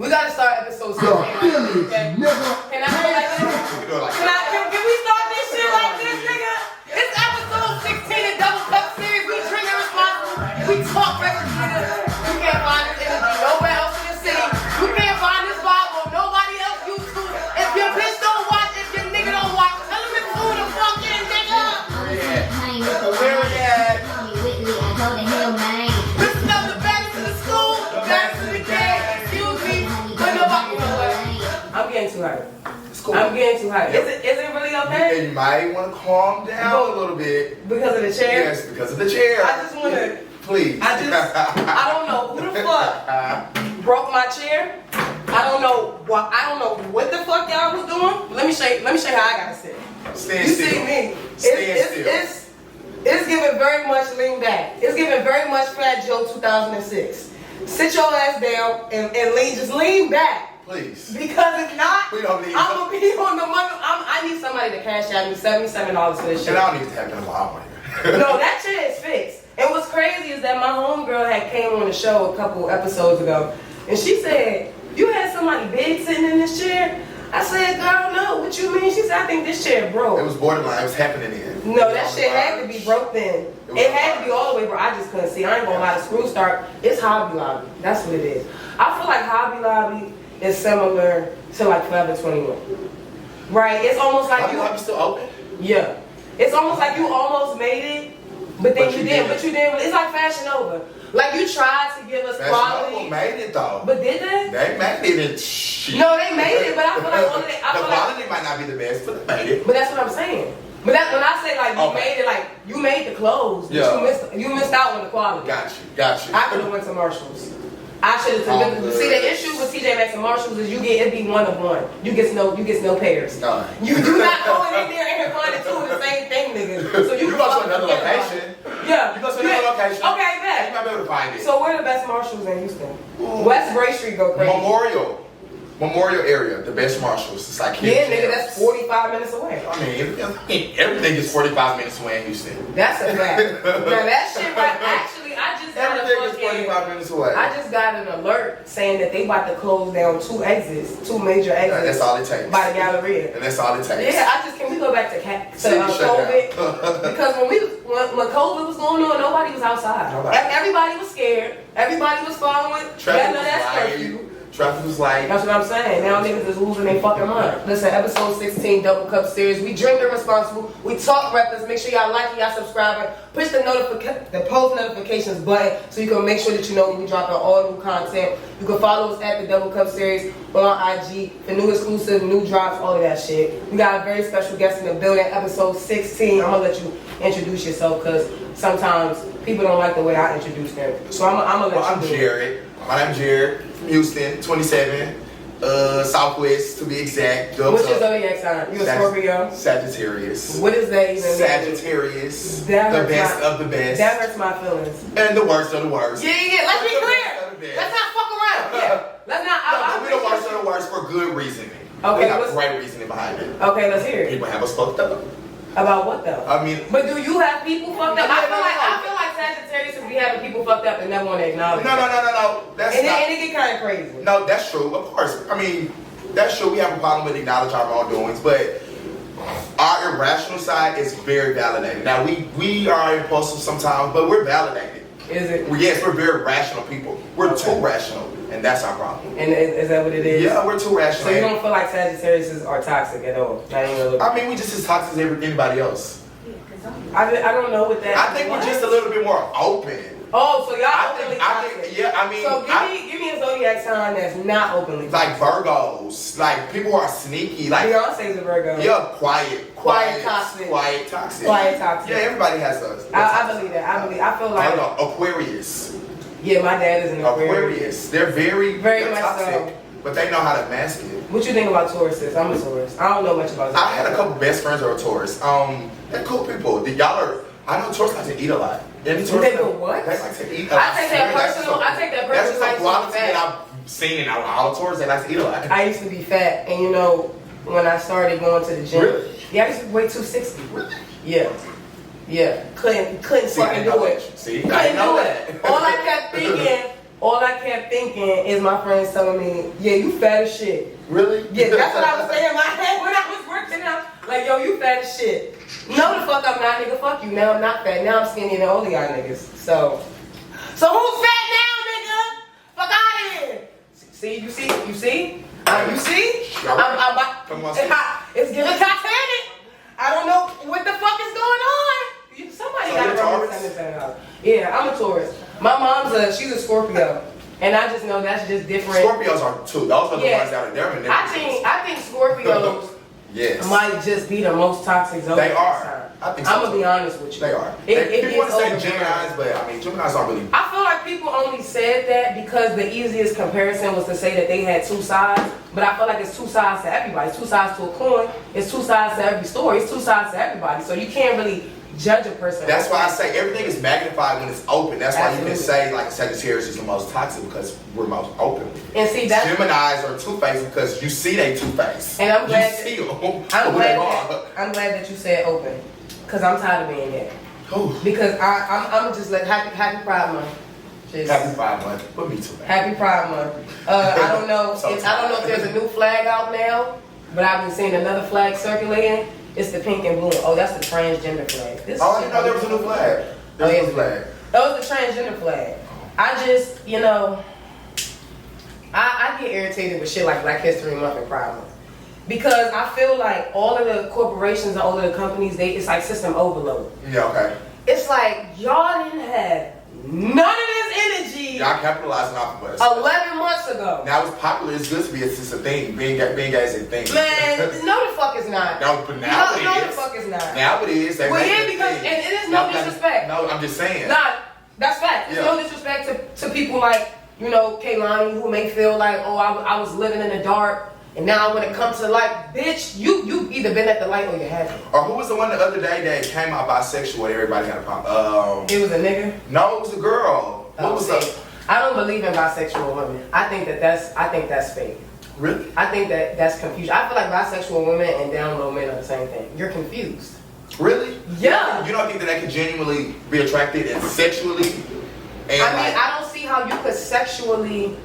We gotta start episode 6. Okay? Can I go like this? Can we start this shit like this, nigga? It's episode 16 of Double Cup Series. We drink irresponsible. We talk reckless, nigga. You can't find this energy nowhere else in the city. You can't find this vibe on nobody else YouTube. If your bitch don't watch, if your nigga don't watch, tell him to tune the fuck in, nigga. Where we at? This is not the back to the school, back to the game. Excuse me, but nobody knows. I'm getting too hyped. Cool. I'm getting too hyped. Is it really okay? You might want to calm down a little bit. Because of the chair? Yes, because of the chair. I just want to... Please. I don't know who the fuck broke my chair. I don't know what the fuck y'all was doing. Let me show you how I gotta sit. Stand you still. See me. Stand still. It's giving very much lean back. It's giving very much Fat Joe 2006. Sit your ass down and lean back. Please. Because if not, we don't need I'm gonna be on the money. I need somebody to cash out me $77 for this shit. And I don't need to have no money. No, that shit is fixed. And what's crazy is that my homegirl had came on the show a couple episodes ago, and she said, "You had somebody big sitting in this chair." I said, "Girl, no. What you mean?" She said, "I think this chair broke." It was borderline. It was happening in. No, that shit had to be broke then. It had to be all the way broke. I just couldn't see. I ain't gonna lie. The screw start. It's Hobby Lobby. That's what it is. I feel like Hobby Lobby is similar to like Forever 21. Right? It's almost like Hobby Lobby still open? Yeah. It's almost like you almost made it, but then you didn't. But you didn't. It's like Fashion Nova. Like you tried to give us quality. Fashion Nova made it though. But did they? They made it. No, they made it, but I feel like the quality might not be the best, but they made it. But that's what I'm saying. But that when I say like you made it, like you made the clothes, but you missed out on the quality. Got you. I could have went to Marshalls. I should have. See, the issue with TJ Maxx and Marshalls is it be one of one. You get no pairs. No. You do not go in there and find two of the same thing, nigga. So you go to another location. Yeah. You go to another location. Okay, bet. You might be able to find it. So where are the best Marshalls in Houston? West Gray Street go crazy. Memorial area, the best Marshalls. It's like nigga, that's 45 minutes away. I mean, everything is 45 minutes away in Houston. That's a fact. Now that shit right. Actually, I just got everything is 45 minutes away. I just got an alert saying that they about to close down two major exits. That's all it takes. By the Galleria. And that's all it takes. Yeah, can we go back to COVID? Because when COVID was going on, nobody was outside. Everybody was scared. Everybody was following. Traffic was like. That's what I'm saying. Now niggas is losing their fucking mind. Listen, episode 16, Double Cup Series. We drink irresponsible. We talk reckless. Make sure y'all like, y'all subscribe, push the post notifications button so you can make sure that you know when we drop all new content. You can follow us at the Double Cup Series on IG for new exclusive, new drops, all of that shit. We got a very special guest in the building. Episode 16. I'm gonna let you introduce yourself because sometimes people don't like the way I introduce them. So I'm gonna let you. I'm Jared. My name's Jared. Houston, 27, Southwest to be exact. What's your zodiac sign? You a Scorpio? Sagittarius. What is that even? Sagittarius. The best of the best. That hurts my feelings. And the worst of the worst. Yeah. Let's be clear. Let's not fuck around. Yeah. Let's not. We the worst of the worst for good reasoning. Okay. We got great reasoning behind it. Okay, let's hear it. People have us fucked up. About what though? I mean, but do you have people fucked up? I feel like Sagittarius would be having people fucked up and never want to acknowledge. No. That's and it get kind of crazy. No, that's true. Of course. I mean, that's true. We have a problem with acknowledging our wrongdoings, but our irrational side is very validated. Now we are impulsive sometimes, but we're validated. Is it? Yes, we're very rational people. We're too rational, and that's our problem. And is that what it is? Yeah, we're too rational. So you don't feel like Sagittarius are toxic at all? I mean, we just as toxic as anybody else. I don't know what that. I think we're just a little bit more open. Oh, so y'all openly toxic. So give me a zodiac sign that's not openly toxic. Like Virgos. Like people are sneaky. Like Beyonce's a Virgo. Yeah, quiet toxic. Quiet toxic. Quiet toxic. Yeah, everybody has those. I believe that. I feel like Aquarius. Yeah, my dad is an Aquarius. They're very much toxic, so. But they know how to mask it. What you think about Tauruses? I'm a Taurus. I don't know much about I had a couple best friends that were Taurus. They're cool people. I know Taurus like to eat a lot. They do what? They like to eat a lot. I take that personal. That's just a quality that I've seen in all Taurus. They like to eat a lot. I used to be fat, and you know, when I started going to the gym, really? Yeah, I used to weigh 260. Really? Yeah. Couldn't fucking do it. See, couldn't do it. All I kept thinking all I kept thinking is my friends telling me, yeah, you fat as shit. Really? Yeah, that's what I was saying in my head when I was working out. Like, yo, you fat as shit. No, the fuck I'm not, nigga. Fuck you. Now I'm not fat. Now I'm skinny and all of y'all niggas. So who's fat now, nigga? Fuck out of here. See, you see? You see? Come on, it's giving Titanic. I don't know what the fuck is going on. Somebody got to Taurus? Yeah, I'm a Taurus. My mom's she's a Scorpio. And I just know that's just different. Scorpios are too. Those are the ones that are there. I think Scorpios might just be the most toxic zodiac. They are. I think so. I'm gonna be honest with you. They are. People want to say Geminis, but I mean Geminis aren't really. I feel like people only said that because the easiest comparison was to say that they had two sides. But I feel like it's two sides to everybody. It's two sides to a coin. It's two sides to every story. It's two sides to everybody. So you can't really judge a person. That's why I say everything is magnified when it's open. That's why you can say like Sagittarius is the most toxic because we're most open. And see that Geminis are two-faced because you see they two-faced. And I'm glad I'm glad that you said open, because I'm tired of being there. Because I'm just like happy Pride Month. Happy Pride Month. Put me too. Happy Pride Month. I don't know. I don't know if there's a new flag out now, but I've been seeing another flag circulating. It's the pink and blue. Oh, that's the transgender flag. I didn't know there was a new flag. There's a new flag. That was the transgender flag. I just, I get irritated with shit like Black History Month and Pride Month. Because I feel like all of the corporations and all of the companies, it's like system overload. Yeah, okay. It's like, y'all didn't have none of this energy. Y'all capitalizing off of us. 11 months ago. Now it's popular. It's good to be. It's just a thing. Being gay is a thing. Man, no the fuck is not. No, but now it is. No the fuck is not. Now it is. Well, yeah, because and it is no disrespect. No, I'm just saying. Nah, that's fact. It's no disrespect to people like, Kaylani, who may feel like, oh, I was living in the dark. And now when it comes to the light, bitch, you either been at the light or you haven't. Or who was the one the other day that came out bisexual and everybody had a problem? It was a nigga? No, it was a girl. What was up? I don't believe in bisexual women. I think that's fake. Really? I think that's confusion. I feel like bisexual women and down low men are the same thing. You're confused. Really? Yeah. You don't think that they can genuinely be attracted and sexually? And I don't see how you could sexually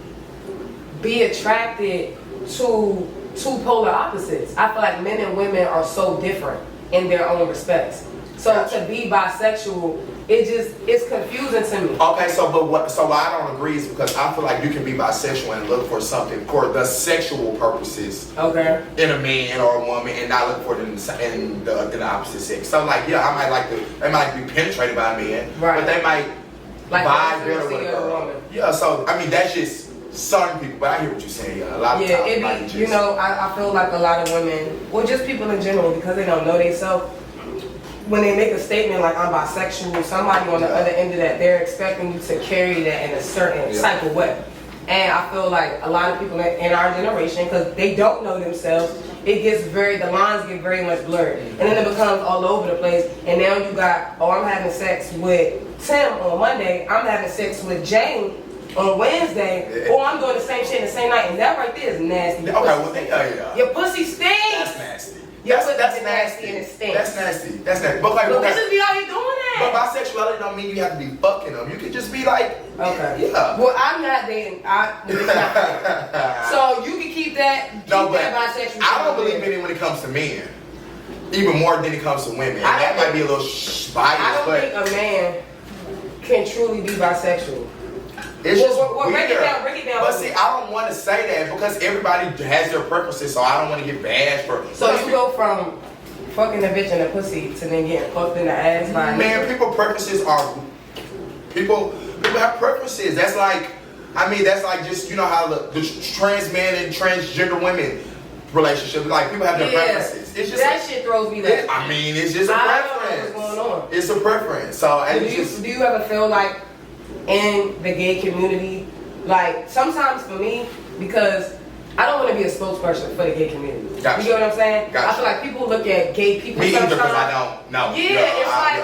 be attracted to two polar opposites. I feel like men and women are so different in their own respects. So to be bisexual, it's confusing to me. Okay, so why I don't agree is because I feel like you can be bisexual and look for something for the sexual purposes. Okay. In a man or a woman and not look for it in the opposite sex. So like, yeah, they might be penetrated by a man, right, but they might vibe better with a girl. Yeah, so I mean that's just certain people, but I hear what you're saying. Yeah, a lot of times, I feel like a lot of women, or just people in general, because they don't know themselves, when they make a statement like I'm bisexual, somebody on the other end of that, they're expecting you to carry that in a certain type of way. And I feel like a lot of people in our generation, because they don't know themselves, the lines get very much blurred. And then it becomes all over the place. And now you got, I'm having sex with Tim on Monday, I'm having sex with Jane on Wednesday, or I'm doing the same shit in the same night, and that right there is nasty. Okay, well, your pussy stinks. That's nasty. That's nasty and it stinks. That's nasty. That's nasty. But like, bitches be out here doing that. But bisexuality don't mean you have to be fucking them. You could just be like, okay, yeah. Well, I'm not dating. So you can keep that. Bisexual. I don't believe in it when it comes to men, even more than it comes to women. And that might be a little biased. I don't think a man can truly be bisexual. It's just break it down. But see, I don't want to say that because everybody has their preferences, so I don't want to get bashed for. So you go from fucking a bitch in the pussy to then getting fucked in the ass by. Man, people have preferences. That's like just how the trans men and transgender women relationships. Like people have their preferences. It's just that shit throws me back. I mean, it's just a preference. What's going on? It's a preference. So do you ever feel like in the gay community, like sometimes for me, because I don't want to be a spokesperson for the gay community. Gotcha. You get what I'm saying? Gotcha. I feel like people look at gay people me sometimes. Either, because I don't know. Yeah, it's like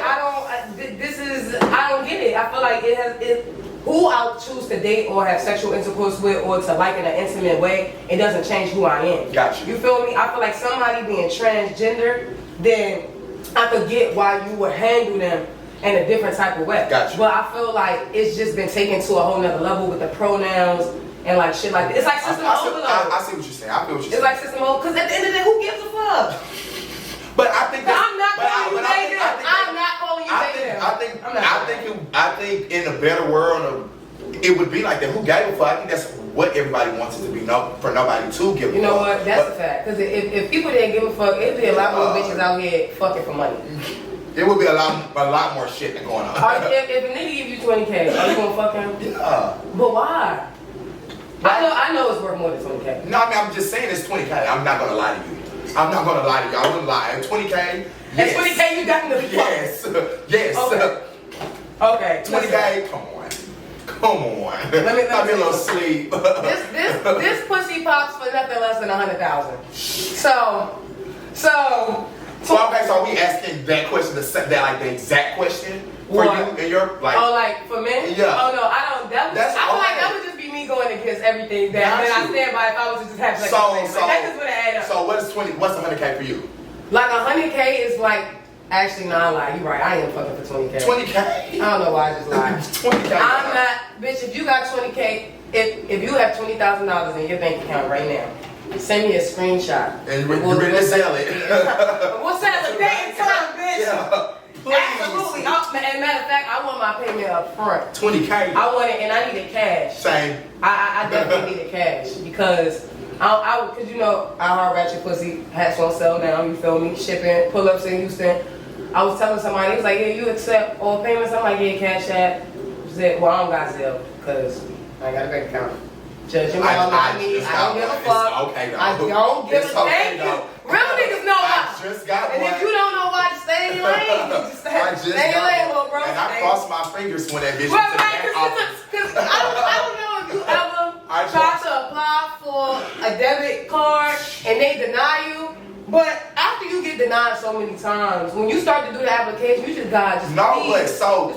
I don't get it. I feel like who I'll choose to date or have sexual intercourse with or to like in an intimate way, it doesn't change who I am. Gotcha. You feel me? I feel like somebody being transgender, then I could get why you would handle them in a different type of way. Gotcha. But I feel like it's just been taken to a whole nother level with the pronouns and like shit like that. It's like system overload. I see what you're saying. I feel what you're saying. It's like system overload. Because at the end of the day, who gives a fuck? But I think that's, I'm not calling you they them. I'm not calling you they them. I think in a better world, it would be like that. Who gave a fuck? I think that's what everybody wants it to be. For nobody to give a fuck. You know what? That's a fact. Because if people didn't give a fuck, it'd be a lot more bitches out here fucking for money. It would be a lot more shit going on. If a nigga give you 20K, are you gonna fuck him? Yeah. But why? I know it's worth more than 20K. No, I mean, I'm just saying it's 20K. I'm not gonna lie to you. I wouldn't lie. At 20K, yes. At 20K, you definitely fuck. Yes. Okay. 20K, come on. Let me a little sleep. This pussy pops for nothing less than 100,000. So okay, so are we asking that question, the exact question for you and your like? Oh, like for men? Yeah. Oh no, I don't. I feel like that would just be me going against everything that I stand by if I was to just have sex. So that just would add up. So what's 100K for you? Like 100K is like. Actually, no, I lied. You're right. I ain't fucking for 20K. 20K? I don't know why I just lied. 20K. I'm not, bitch. If you got 20K, if you have $20,000 in your bank account right now, send me a screenshot. And we're ready to sell it. We'll sell it day and time, bitch. Yeah. Please. Absolutely. And matter of fact, I want my payment up front. 20K. I want it, and I need it cash. Same. I definitely need it cash because. Cause you know, I heart ratchet pussy hats on sale now. You feel me? Shipping, pull ups in Houston. I was telling somebody, he was like, yeah, you accept all payments? I'm like, yeah, Cash App. She said, well, I don't got Zelle, because I ain't got a bank account. Judge your mom, I don't give a fuck. Okay, though. I don't give a okay, thank you. Real niggas know why. I just got and one. if you don't know why, stay in your lane. Stay in your lane, little bro. And I crossed my fingers when that bitch was because I don't know if you ever try to apply for a debit card and they deny you. But after you get denied so many times, when you start to do the application, you just gotta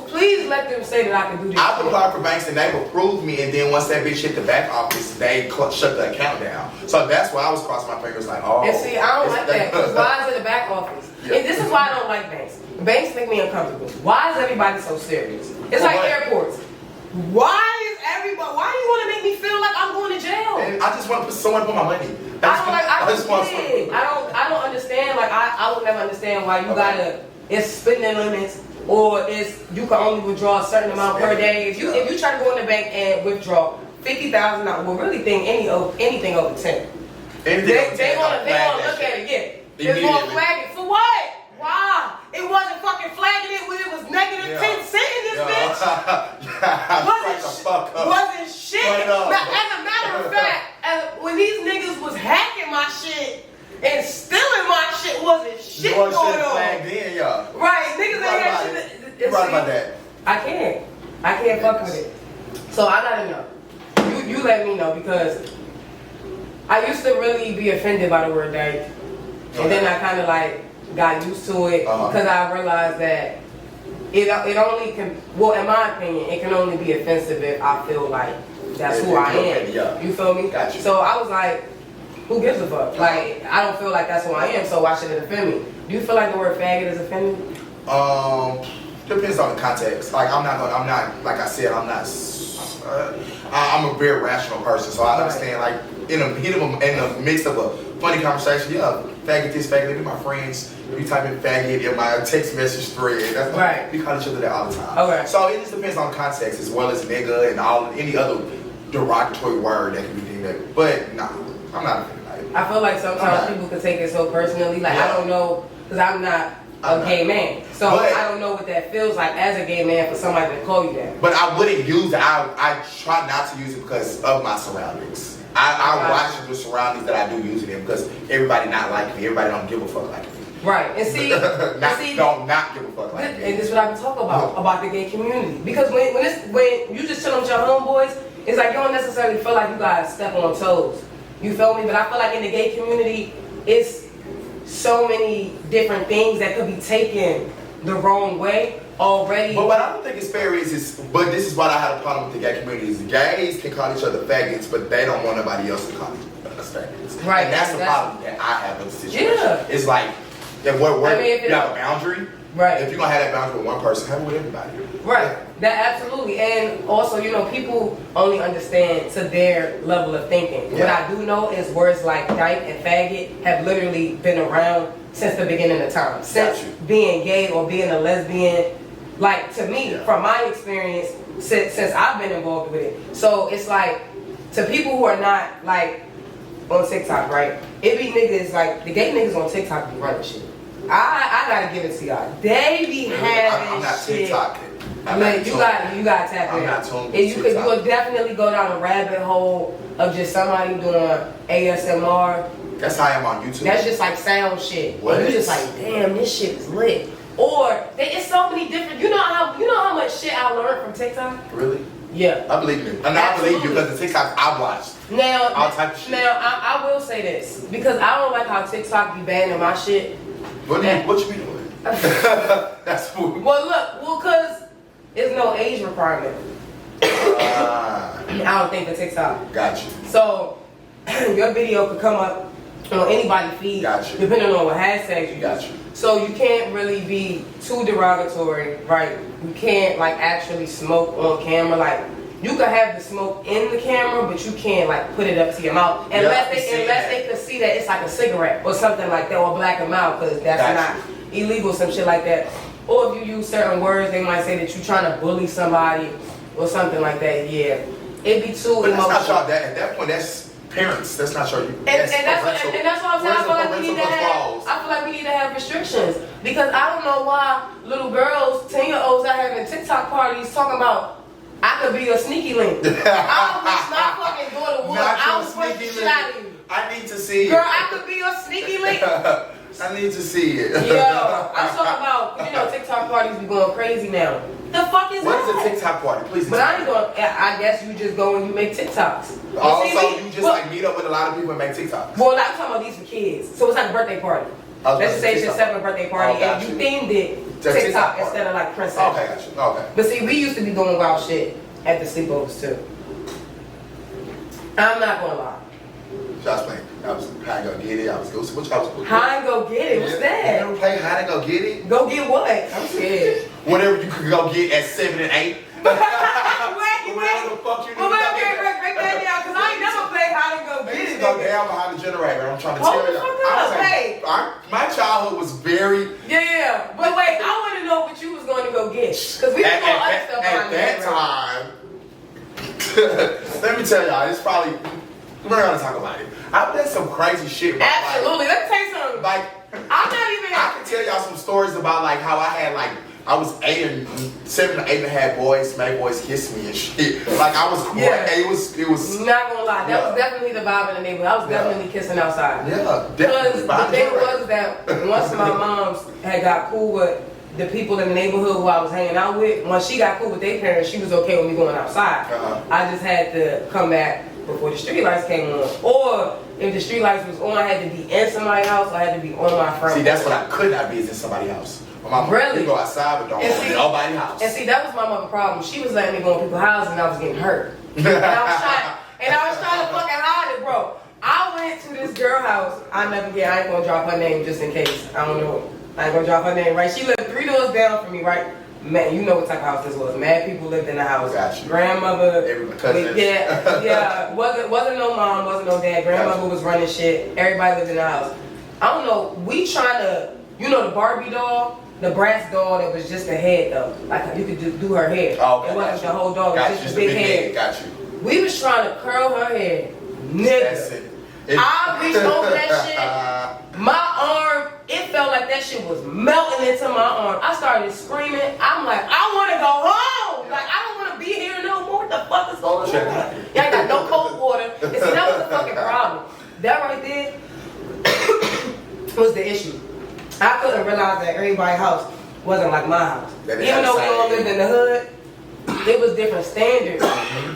please let them say that I can do this. I've applied for banks and they've approved me, and then once that bitch hit the back office, they shut the account down. So that's why I was crossing my fingers like, oh. And see, I don't like that, because why is it the back office? Yeah. And this is why I don't like banks. Banks make me uncomfortable. Why is everybody so serious? It's like airports. Why do you want to make me feel like I'm going to jail? And I just want to put my money. I don't understand. Like I would never understand why you gotta. It's spending limits, or you can only withdraw a certain amount per day. If you try to go in the bank and withdraw $50,000, well, really think anything over 10. They wanna look at it. Yeah, it's gonna flag it for what? Why? It wasn't fucking flagging it when it was negative 10 cents in this bitch. Wasn't shit. As a matter of fact, when these niggas was hacking my shit and stealing my shit, wasn't shit going on. Flagged in, yeah. Right, niggas ain't had shit. You're right about that. I can't fuck with it. So I gotta know. You let me know, because I used to really be offended by the word dyke, and then I kind of like got used to it because I realized that it only can, well, in my opinion, it can only be offensive if I feel like that's who I am. Yeah. You feel me? Gotcha. So I was like, who gives a fuck? Like, I don't feel like that's who I am, so why should it offend me? Do you feel like the word faggot is offending? Depends on the context. Like, I'm not, like I said, I'm a very rational person, so I understand, like, in the midst of a funny conversation, yeah, faggot this, faggot that, be my friends. We type in faggot in my text message thread. That's right. We call each other that all the time. Okay. So it just depends on context, as well as nigga and any other derogatory word that can be deemed that. But nah, I'm not offended by it. I feel like sometimes people can take it so personally. Like, I don't know, because I'm not a gay man. So I don't know what that feels like as a gay man for somebody to call you that. But I wouldn't use it. I try not to use it because of my surroundings. I watch the surroundings that I do use it in, because everybody not like me. Everybody don't give a fuck like me. Right. And see, don't not give a fuck like me. And this is what I've been talking about the gay community. Because when you just chill with your homeboys, it's like you don't necessarily feel like you gotta step on toes. You feel me? But I feel like in the gay community, it's so many different things that could be taken the wrong way already. But what I don't think is fair but this is what I had a problem with the gay community, is gays can call each other faggots, but they don't want nobody else to call each other faggots. Right. And that's the problem that I have with the situation. Yeah. It's like, you have a boundary, Right. If you're gonna have that boundary with one person, have it with everybody. Right. That absolutely. And also, you know, people only understand to their level of thinking. Yeah. What I do know is words like dyke and faggot have literally been around since the beginning of time. Since being gay or being a lesbian, like to me, from my experience, since I've been involved with it. So it's like, to people who are not like on TikTok, right? It be niggas like, the gay niggas on TikTok be running shit. I gotta give it to y'all. They be having I'm not shit. TikTok. Like, you got tap in. I'm not tuned and you will definitely go down a rabbit hole of just somebody doing ASMR. That's how I am on YouTube. That's just like sound shit. What? And you just like, damn, this shit is lit. Or it's so many different. You know how much shit I learned from TikTok. Really? Yeah. I believe you. And I believe you because the TikTok I watched. Now, all type of shit. Now I will say this because I don't like how TikTok be banning my shit. What you be doing? That's what. Well, cause there's no age requirement. I don't think for TikTok. Got you. So your video could come up on anybody's feed, depending on what hashtags you got. You. So you can't really be too derogatory, right? You can't like actually smoke on camera. Like you could have the smoke in the camera, but you can't like put it up to your mouth unless they could see that it's like a cigarette or something like that, or black them out because that's not illegal, some shit like that. Or if you use certain words, they might say that you're trying to bully somebody or something like that. Yeah, it'd be too but emotional. That's not at that point. That's parents. That's not your. And that's what I'm saying. I feel like we need to have restrictions because I don't know why little girls, 10-year-olds, are having TikTok parties talking about I could be a sneaky link. I was not fucking going to wood. I was fucking shit out of you. I need to see. Girl, I could be a sneaky link. I need to see it. Yo, I'm talking about, TikTok parties be going crazy now. The fuck is that? What is a TikTok party? Please. But I ain't going. I guess you just go and you make TikToks. Also, you just like meet up with a lot of people and make TikToks. Well, I'm talking about these for kids, so it's like a birthday party. Let's just say it's your 7th birthday party, and you themed it TikTok instead of like princess. Okay, got you. Okay. But see, we used to be doing wild shit at the sleepovers too. I'm not gonna lie. I was playing. I was hide and go get it. I was go. What I was. Hide and go get it. What's that? You never play hide and go get it? Go get what? I'm scared. Whatever you could go get at 7 and 8. Whatever the fuck you do. Break that down, cause I ain't never played hide and go get it. Go down behind the generator. I'm trying to tell you. My childhood was very. Yeah. But wait, I want to know what you was going to go get, cause we was doing other stuff at that time. Let me tell y'all, it's probably. We're gonna talk about it. I've done some crazy shit. Absolutely. Let me tell you something. Like, I'm not even. I can tell y'all some stories about like how I had like I was 7 or 8 and had boys, made boys kiss me and shit. Like I was cool. Yeah. It was. Not gonna lie, that was definitely the vibe in the neighborhood. I was definitely kissing outside. Yeah, definitely. Because the thing was that once my moms had got cool with the people in the neighborhood who I was hanging out with, once she got cool with their parents, she was okay with me going outside. I just had to come back before the street lights came on. Or if the street lights was on, I had to be in somebody's house, or I had to be on my front. See, that's what I could not be, is in somebody's house. My mom really? You go outside, but don't go in nobody's house. And see, that was my mother's problem. She was letting me go in people's houses and I was getting hurt. and I was trying to fucking hide it, bro. I went to this girl house. I ain't gonna drop her name just in case. I don't know. I ain't gonna drop her name, right? She lived 3 doors down from me, right? Man, you know what type of house this was. Mad people lived in the house. Gotcha. Grandmother. Cousins. Yeah. Wasn't no mom, wasn't no dad. Grandmother was running shit. Everybody lived in the house. I don't know. We trying to, the Barbie doll, the Bratz doll that was just the head though. Like you could do her hair. Oh, okay, it wasn't the whole doll. It was just the big head. Got you. We was trying to curl her hair. Nigga. That's it. I reached over that shit. My arm, it felt like that shit was melting into my arm. I started screaming. I'm like, I want to go home. Like, I don't want to be here no more. What the fuck is going on? Y'all got no cold water. And see, that was the fucking problem. That right there was the issue. I couldn't realize that everybody's house wasn't like my house. Even though we all lived in the hood, it was different standards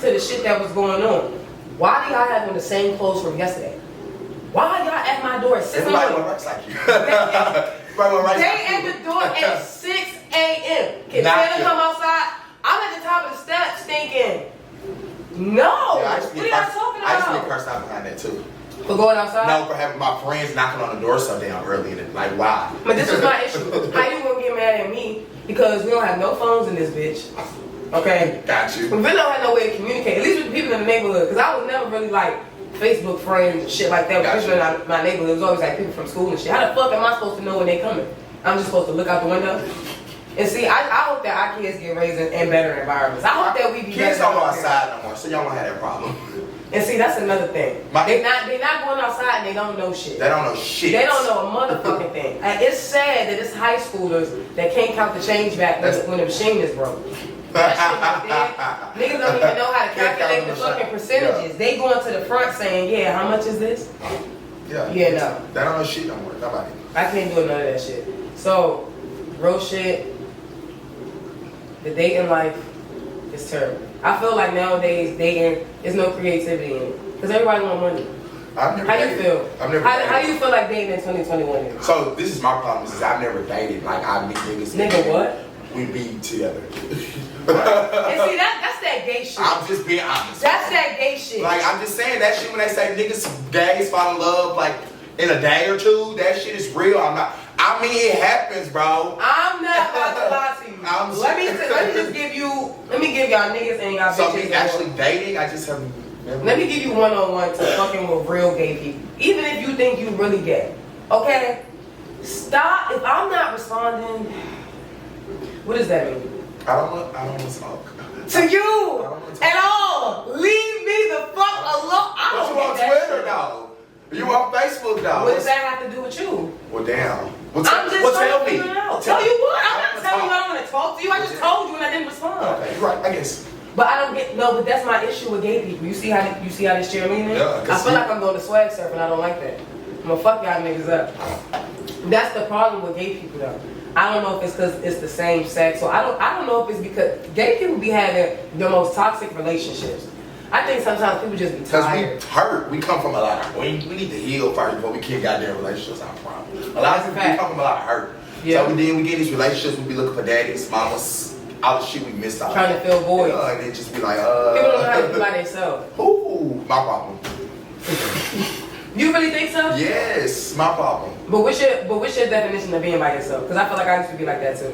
to the shit that was going on. Why do y'all have on the same clothes from yesterday? Why y'all at my door at 6 a.m.? Everybody works like you. They at the door at 6 a.m. Can Taylor come outside? I'm at the top of the steps thinking, no. Yeah, what are y'all talking about? I used to get cursed out behind that too. For going outside? No, for having my friends knocking on the door so damn early and like, why? But this was my issue. How you gonna get mad at me because we don't have no phones in this bitch. Okay? Got you. We really don't have no way to communicate, at least with the people in the neighborhood. Because I was never really like Facebook friends and shit like that with people in my neighborhood. It was always like people from school and shit. How the fuck am I supposed to know when they coming? I'm just supposed to look out the window? And see, I hope that our kids get raised in better environments. I hope that we be kids don't go outside no more, so y'all don't have that problem. And see, that's another thing. They not going outside and they don't know shit. They don't know shit. They don't know a motherfucking thing. And it's sad that it's high schoolers that can't count the change back when the machine is broke. That shit is dead. Niggas don't even know how to calculate the fucking percentages. Yeah. They going to the front saying, yeah, how much is this? Yeah. Yeah, no. They don't know shit no more. Nobody. I can't do none of that shit. So, real shit, the dating life is terrible. I feel like nowadays dating, there's no creativity in it. Because everybody want money. I've never how dated. you feel? I've never how do you feel like dating in 2021 is? So this is my problem, is I've never dated. Like I meet niggas. Nigga what? We be together. And see, that's that gay shit. I'm just being honest. That's that gay shit. Like I'm just saying that shit when they say niggas gays fall in love like in a day or two, that shit is real. I mean it happens, bro. I'm not about to lie to you. Let me give y'all niggas and y'all bitches. So me actually dating, I just haven't. Let me give you one-on-one to fucking with real gay people. Even if you think you really gay. Okay? Stop. If I'm not responding, what does that mean? I don't want to talk. To you at all. Leave me the fuck alone. I don't you on Twitter though? You on Facebook though? What does that have to do with you? Well, damn. I'm just tell me. Tell you what? I'm not telling you I don't want to talk to you. I just told you and I didn't respond. Okay, you're right. I guess. But I don't get but that's my issue with gay people. You see how this cheerleading is? Yeah, I feel like I'm going to swag surf and I don't like that. I'm gonna fuck y'all niggas up. That's the problem with gay people though. I don't know if it's because it's the same sex, or I don't know if it's because gay people be having the most toxic relationships. I think sometimes people just be tired. Because we hurt. We come from a lot of we need to heal first before we can goddamn relationships. Our problem. A lot of people come from a lot of hurt. Yeah. So we get in these relationships, we be looking for daddies, mamas, all the shit we missed out. Trying to fill voids. And then just be like, People don't know how to do by themselves. Ooh, my problem. You really think so? Yes, my problem. But what's your definition of being by yourself? Because I feel like I used to be like that too.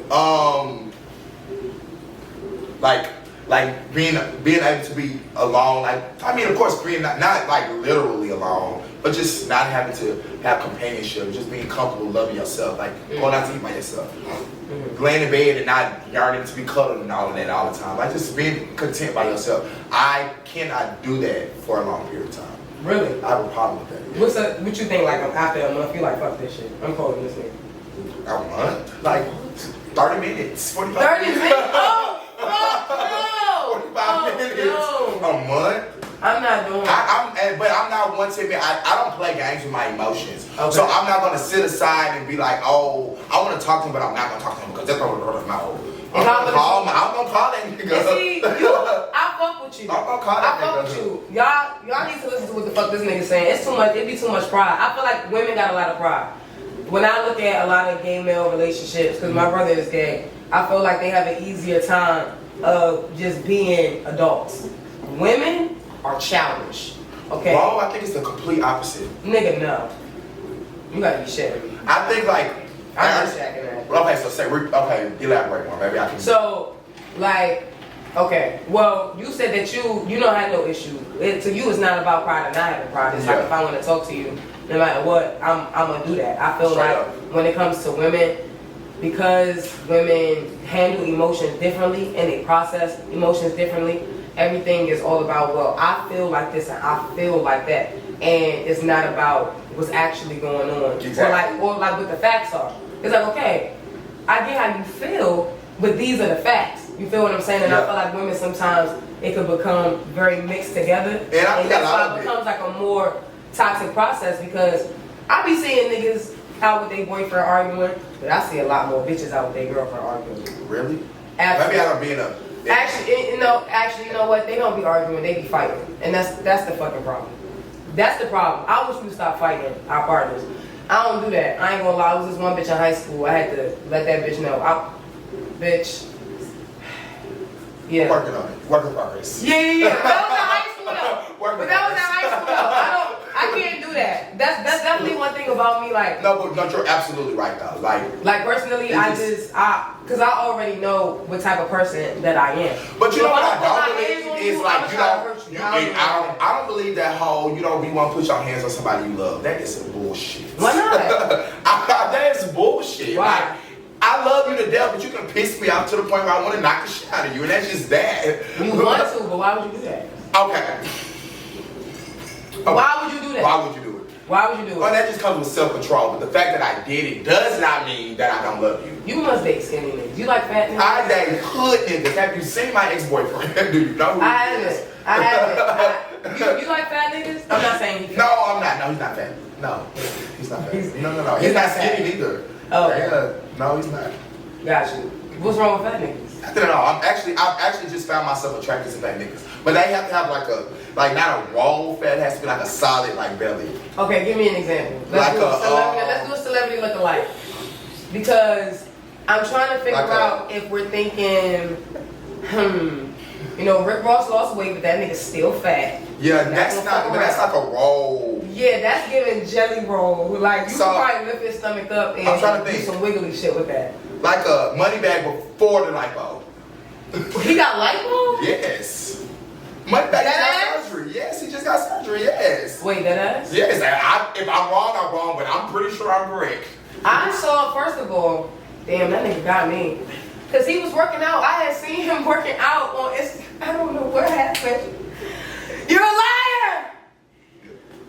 Like being able to be alone. Like I mean, of course, being not like literally alone, but just not having to have companionship. Just being comfortable, loving yourself. Like going out to eat by yourself, laying in bed and not yearning to be cuddled and all of that all the time. Like just being content by yourself. I cannot do that for a long period of time. Really? I have a problem with that. What you think like after a month? You like fuck this shit. I'm calling this nigga. A month? Like 30 minutes, 45 30 minutes. minutes? Oh, fuck no! 45 minutes. No. A month? I'm not doing it. But I'm not one to admit, I don't play games with my emotions. Okay. So I'm not gonna sit aside and be like, oh, I wanna talk to him, but I'm not gonna talk to him because that's gonna hurt my whole. I'm gonna call that nigga. See, I fuck with you. I'm gonna call that nigga. I fuck with you. Y'all need to listen to what the fuck this nigga saying. It's too much. It be too much pride. I feel like women got a lot of pride. When I look at a lot of gay male relationships, because my brother is gay, I feel like they have an easier time of just being adults. Women are childish. Okay. Well, I think it's the complete opposite. Nigga, no. You gotta be shitting me. I think like. I'm just shacking that. Okay, so elaborate more. Maybe I can. So, like, okay, well, you said that you don't have no issue. To you, it's not about pride and not having pride. It's like if I want to talk to you, no matter what, I'm gonna do that. I feel like when it comes to women, because women handle emotions differently and they process emotions differently, everything is all about, well, I feel like this and I feel like that, and it's not about what's actually going on, exactly. or like what the facts are. It's like, okay, I get how you feel, but these are the facts. You feel what I'm saying? And I feel like women sometimes it could become very mixed together, and that's why it becomes like a more toxic process, because I be seeing niggas out with their boyfriend arguing, but I see a lot more bitches out with their girlfriend arguing. Really? Absolutely. Maybe I don't be in a... Actually, you know what? They don't be arguing, they be fighting. And that's the fucking problem. That's the problem. I wish we stop fighting our partners. I don't do that. I ain't gonna lie, I was this one bitch in high school. I had to let that bitch know. Bitch. Yeah. Working on it. Work in progress. Yeah. That was in high school though. But that was in high school though. I I can't do that. That's definitely one thing about me. Like no, but you're absolutely right though. Like personally, because I already know what type of person that I am. But you know what I don't believe is like I don't believe that whole you don't want to put your hands on somebody you love. That is some bullshit. Why not? That is bullshit. Why? Like, I love you to death, but you can piss me off to the point where I want to knock the shit out of you, and that's just that. You want to, but why would you do that? Okay. Why would you do that? Why would you do it? Why would you do it? Well, that just comes with self-control. But the fact that I did it does not mean that I don't love you. You must date skinny niggas. You like fat niggas? I date hood niggas. Have you seen my ex-boyfriend? Do you know who I he is? haven't. You like fat niggas? I'm not saying you. No, I'm not. No, he's not fat. No, he's not fat. No. He's not skinny either. Oh, okay. Yeah. No, he's not. Got you. What's wrong with fat niggas? I don't know. I've actually just found myself attracted to fat niggas. But they have to have not a roll fat. It has to be like a solid like belly. Okay, give me an example. Let's do a celebrity look-alike. Because I'm trying to figure out if we're thinking, Rick Ross lost weight, but that nigga's still fat. Yeah, that's like a roll. Yeah, that's giving jelly roll. Like you can probably lift his stomach up and do some wiggly shit with that. Like a money bag before the lipo. He got lipo? Yes. Money bag got surgery. Yes, he just got surgery. Yes. Wait, that ass? Yes. If I'm wrong, I'm wrong, but I'm pretty sure I'm correct. I saw, first of all, damn, that nigga got me. Because he was working out. I had seen him working out on Instagram. I don't know what happened. You're a liar!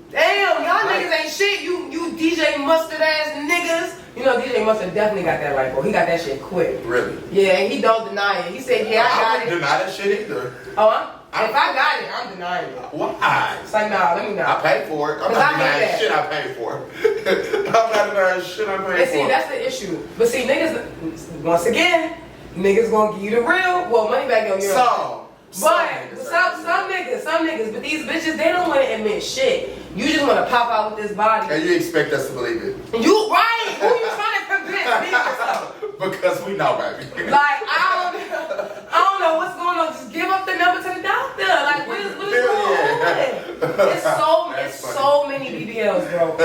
Damn, y'all niggas ain't shit. You DJ Mustard ass niggas. You know, DJ Mustard definitely got that lipo. He got that shit quick. Really? Yeah, and he don't deny it. He said, yeah, I got it. I wouldn't deny that shit either. Oh, if I got it, I'm denying it. Why? It's like, nah, let me not. I paid for it. I'm not denying shit I paid for. I'm not denying shit I paid for. And see, that's the issue. But see, niggas, once again, niggas gonna give you the real. Well, money back on your But some niggas, but these bitches, they don't want to admit shit. You just want to pop out with this body. And you expect us to believe it. You right? Who you trying to convince me or something? Because we know, baby. Like, I don't know what's going on. Just give up the number to the doctor. Like, what is going on? It's so many BBLs, bro.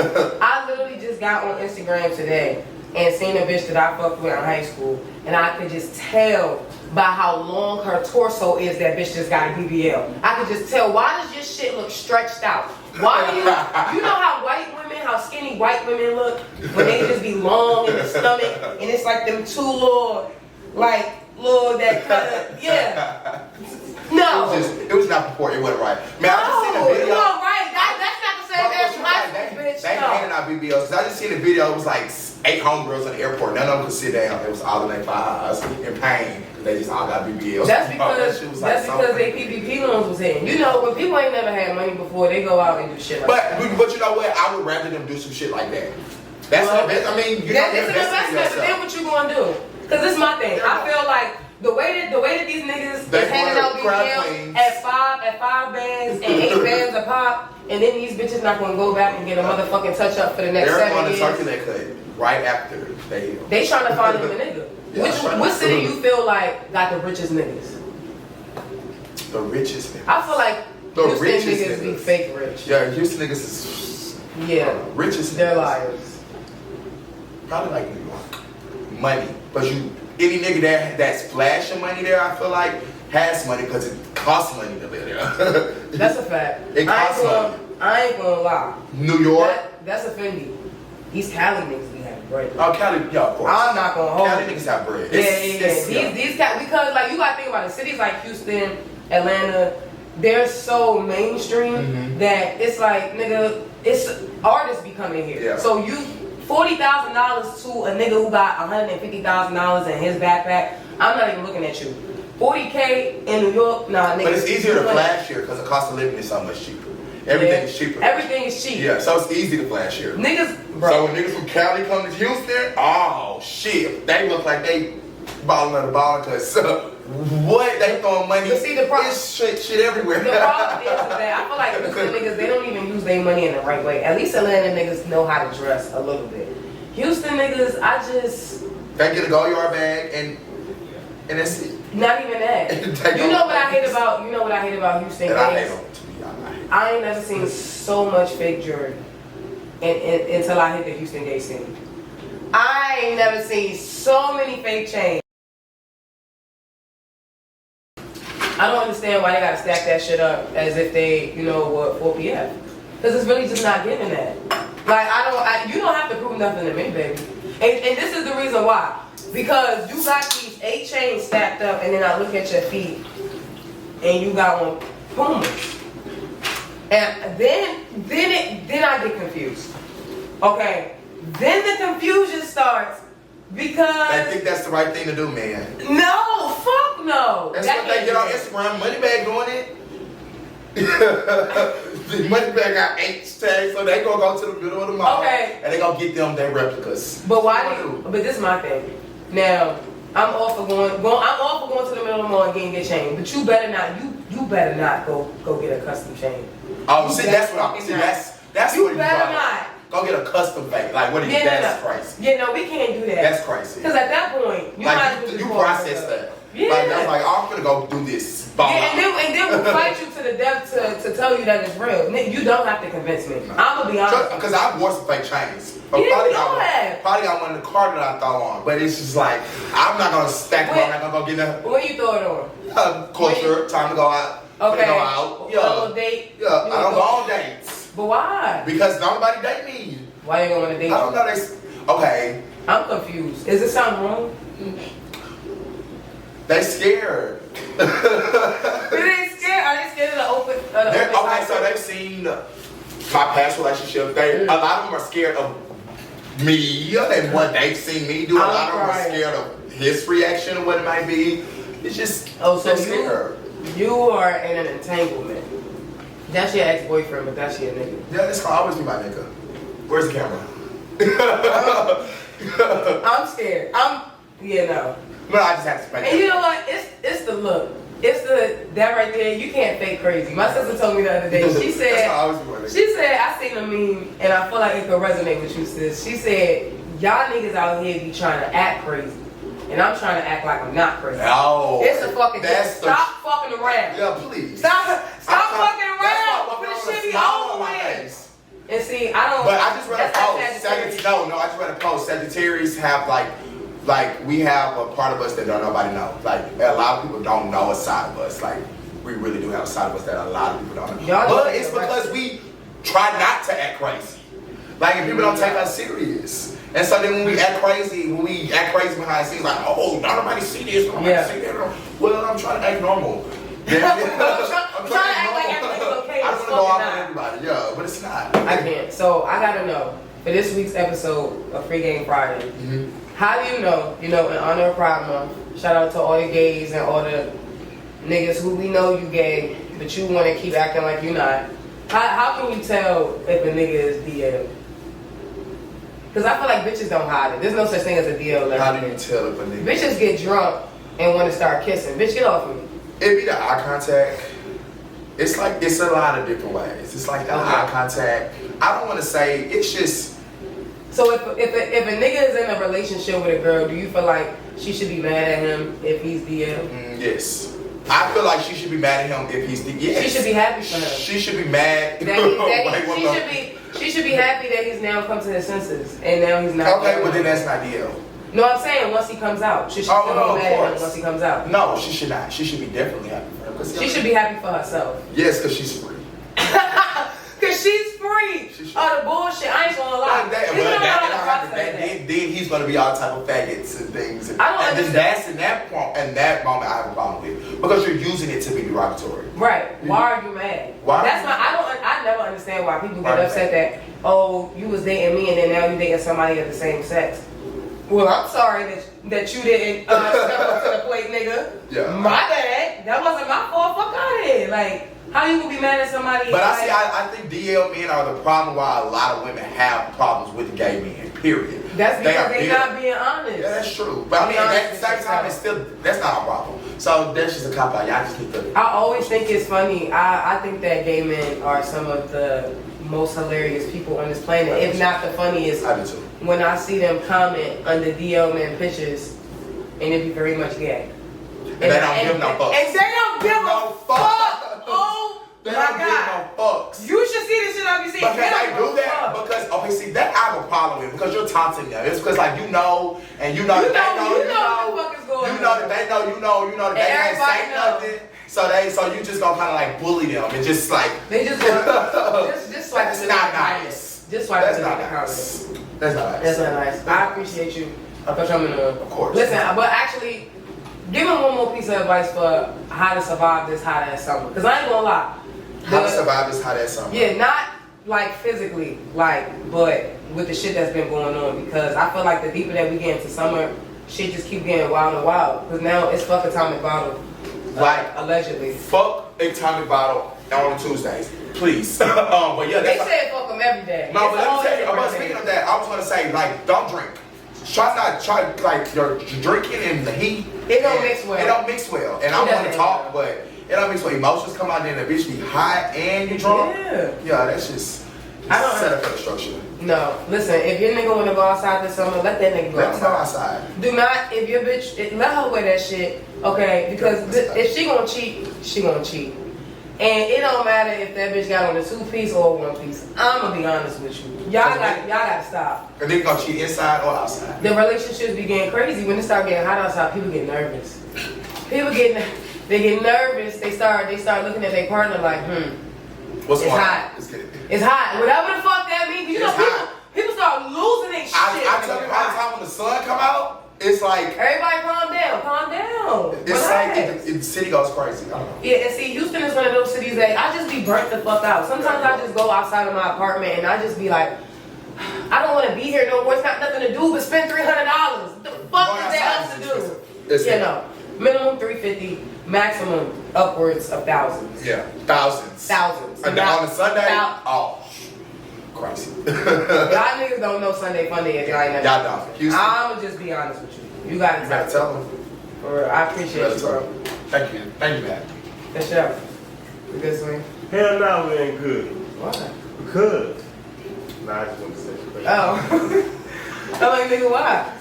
I literally just got on Instagram today and seen a bitch that I fucked with in high school, and I could just tell by how long her torso is that bitch just got a BBL. I could just tell, why does your shit look stretched out? Why do you know how skinny white women look when they just be long in the stomach and it's like them two little that kind of, yeah. No. It was not before, it wasn't right. Man, I just seen a video. You know, right. That's not the same as my bitch. They handed out BBLs. Cause I just seen a video, it was like 8 homegirls in the airport. None of them could sit down. It was all in their thighs in pain. They just all got BBLs. That's because they PPP loans was hitting. You know, when people ain't never had money before, they go out and do shit like that. But you know what? I would rather them do some shit like that. That's an investment. I mean, it's an investment. But then what you gonna do? Cause this is my thing. I feel like the way that these niggas is handing out BBLs at 5 bands and 8 bands a pop, and then these bitches not gonna go back and get a motherfucking touch up for the next 7 years. They're going to circulate cut right after they trying to find them a nigga. Which city you feel like got the richest niggas? The richest niggas. I feel like the Houston richest niggas be fake rich. Yeah, Houston niggas is richest. They're liars. Probably like New York. Money, but any nigga that's flashing money there, I feel like has money because it costs money to live there. That's a fact. It costs money. I ain't gonna lie. New York. That's offending. East Cali niggas be having bread. Oh, Cali, yeah, of course. I'm not gonna hold Cali niggas have bread. These Cali, because like you gotta think about it. Cities like Houston, Atlanta, they're so mainstream that it's like, nigga, it's artists be coming here. Yeah. So you $40,000 to a nigga who got $150,000 in his backpack, I'm not even looking at you. $40K in New York, nah, nigga. But it's easier to flash here because the cost of living is so much cheaper. Everything is cheaper. Everything is cheap. Yeah, so it's easy to flash here. Niggas, bro. So when niggas from Cali come to Houston, oh shit, they look like they balling on the ball because what they throwing money? But see, the problem is shit everywhere. The problem is that I feel like Houston niggas, they don't even use their money in the right way. At least Atlanta niggas know how to dress a little bit. Houston niggas, they get a go yard bag and that's it. Not even that. You know what I hate about Houston? And I hate them, to be I ain't never seen so much fake jewelry until I hit the Houston gay scene. I ain't never seen so many fake chains. I don't understand why they gotta stack that shit up as if they, you know, were 4PF. Because it's really just not giving that. Like, you don't have to prove nothing to me, baby. And this is the reason why. Because you got these 8 chains stacked up, and then I look at your feet, and you got one Pumas. And then I get confused. Okay. Then the confusion starts because I think that's the right thing to do, man. No, fuck no. That's what they get on Instagram. Moneybag doing it. The Moneybag got 8 tags, so they gonna go to the middle of the mall. Okay. And they gonna get them their replicas. But but this is my thing. Now, I'm all for going to the middle of the mall and getting your chain. But you better not go get a custom chain. Oh, see, that's what I'm saying. That's you what better not. Go get a custom bag. Like, what is that's crazy. Yeah, no, we can't do that. That's crazy. Because at that point, you might as well you process that. Yeah. Like, that's like, oh, I'm gonna go do this. Yeah, and then we'll fight you to the death to tell you that it's real. You don't have to convince me. I'm gonna be honest. Because I've worn some fake chains. But Yeah, probably got one in the car that I throw on. But it's just like, I'm not gonna stack them. I'm not gonna go get them. When you throw it on? Culture, time to go out. Okay. Go out. Yeah. A little date. Yeah, I don't go on dates. But why? Because nobody date me. Why you going on a date? I don't know. Okay. I'm confused. Is there something wrong? They scared. Are they scared? Are they scared of the open? Okay, so they've seen my past relationship. A lot of them are scared of me and what they've seen me do. A lot of them are scared of his reaction and what it might be. It's just so scared. You are in an entanglement. That's your ex-boyfriend, but that's your nigga. Yeah, this gonna always be my nigga. Where's the camera? I'm scared. No. But I just have to make. And you know what? It's the look. It's that right there. You can't fake crazy. My sister told me the other day. She said, I seen a meme and I feel like it could resonate with you, sis. She said, y'all niggas out here be trying to act crazy. And I'm trying to act like I'm not crazy. No. It's a fucking stop fucking around. Yeah, please. Stop fucking around. Put the shit be over with. And see, I don't. But I just read a post. I just read a post. Sagittarius have like we have a part of us that don't nobody know. Like a lot of people don't know a side of us. Like we really do have a side of us that a lot of people don't know. But it's because we try not to act crazy. Like if people don't take us serious. And so then when we act crazy behind the scenes, like, oh, nobody see this, nobody see that. Well, I'm trying to act normal. I'm trying to act like everything's okay. I just want to go off with everybody, yeah, but it's not. I can't. So I gotta know for this week's episode of Free Game Friday. How do you know, in honor of Pride Month, shout out to all the gays and all the niggas who we know you gay, but you want to keep acting like you're not. How can you tell if a nigga is DL? Because I feel like bitches don't hide it. There's no such thing as a DL. How do you tell if a nigga? Bitches get drunk and want to start kissing. Bitch, get off me. It be the eye contact. It's a lot of different ways. It's like the eye contact. I don't want to say, it's just. So if a nigga is in a relationship with a girl, do you feel like she should be mad at him if he's DL? Yes. I feel like she should be mad at him if he's DL. Yes. She should be happy for him. She should be mad. She should be happy that he's now come to his senses and now he's not. Okay, well then that's not DL. No, I'm saying once he comes out. She should be mad at him once he comes out. No, she should not. She should be definitely happy for him. She should be happy for herself. Yes, because she's free. Because she's free. Oh, the bullshit. I ain't gonna lie. Then he's gonna be all type of faggots and things. And that's in that moment I have a problem with. Because you're using it to be derogatory. Right. Why are you mad? Why? I never understand why people get upset that, oh, you was dating me and then now you dating somebody of the same sex. Well, I'm sorry that you didn't step up to the plate, nigga. Yeah. My bad. That wasn't my fault. Fuck out of here. Like, how you gonna be mad at somebody? But I think DL men are the problem why a lot of women have problems with gay men, period. That's because they're not being honest. Yeah, that's true. But I mean, at the same time, that's not a problem. So that's just a cop out. Y'all just need to. I always think it's funny. I think that gay men are some of the most hilarious people on this planet, if not the funniest. I do too. When I see them comment under DL men pictures, and it be very much gay. And they don't give no fuck. And they don't give no fuck. Oh my God. because you're taunting them. It's because like you know that they know that they ain't say nothing. So you just gonna kind of like bully them and just like they just want just swipe. That's not nice. Just swipe. That's not nice. That's not nice. That's not nice. I appreciate you for coming on. Of course. Listen, but actually, give him one more piece of advice for how to survive this hot ass summer. Cause I ain't gonna lie. How to survive this hot ass summer? Yeah, not like physically, but with the shit that's been going on. Because I feel like the deeper that we get into summer, shit just keep getting wild and wild. Cause now it's fuck atomic bottle. Like allegedly. Fuck atomic bottle on Tuesdays, please. But yeah, they say fuck them every day. No, but let me tell you. But speaking of that, I was gonna say like don't drink. Try like you're drinking in the heat. It don't mix well. It don't mix well. And I want to talk, but it don't mix well. Emotions come out there and the bitch be hot and you drunk. Yeah, that's just set up for destruction. No, listen, if your nigga wanna go outside this summer, let that nigga go outside. Let him go outside. Do not, if your bitch, let her wear that shit, okay? Because if she gonna cheat, she gonna cheat. And it don't matter if that bitch got on a 2-piece or a 1-piece. I'm gonna be honest with you. Y'all gotta stop. Are they gonna cheat inside or outside? The relationships be getting crazy. When it start getting hot outside, people get nervous. They get nervous. They start looking at their partner like, What's it's hot. It's hot. Whatever the fuck that means. You know, people start losing their shit. I tell you all the time when the sun come out, it's like everybody calm down. It's relax. Like the city goes crazy. I don't know. Yeah, and see, Houston is one of those cities that I just be burnt the fuck out. Sometimes I just go outside of my apartment and I just be like, I don't want to be here no more. It's got nothing to do but spend $300. The fuck is that else to do? No. Minimum $350, maximum upwards of thousands. Yeah, thousands. And on a Sunday, crazy. Y'all niggas don't know Sunday Funday if y'all ain't never. Y'all don't. I'ma just be honest with you. You gotta tell them. For real, I appreciate you, bro. Thank you, man. That's up. We good, swing? Hell no, we ain't good. Why? Because. Nah, I just want to say. Oh. I'm like, nigga, why?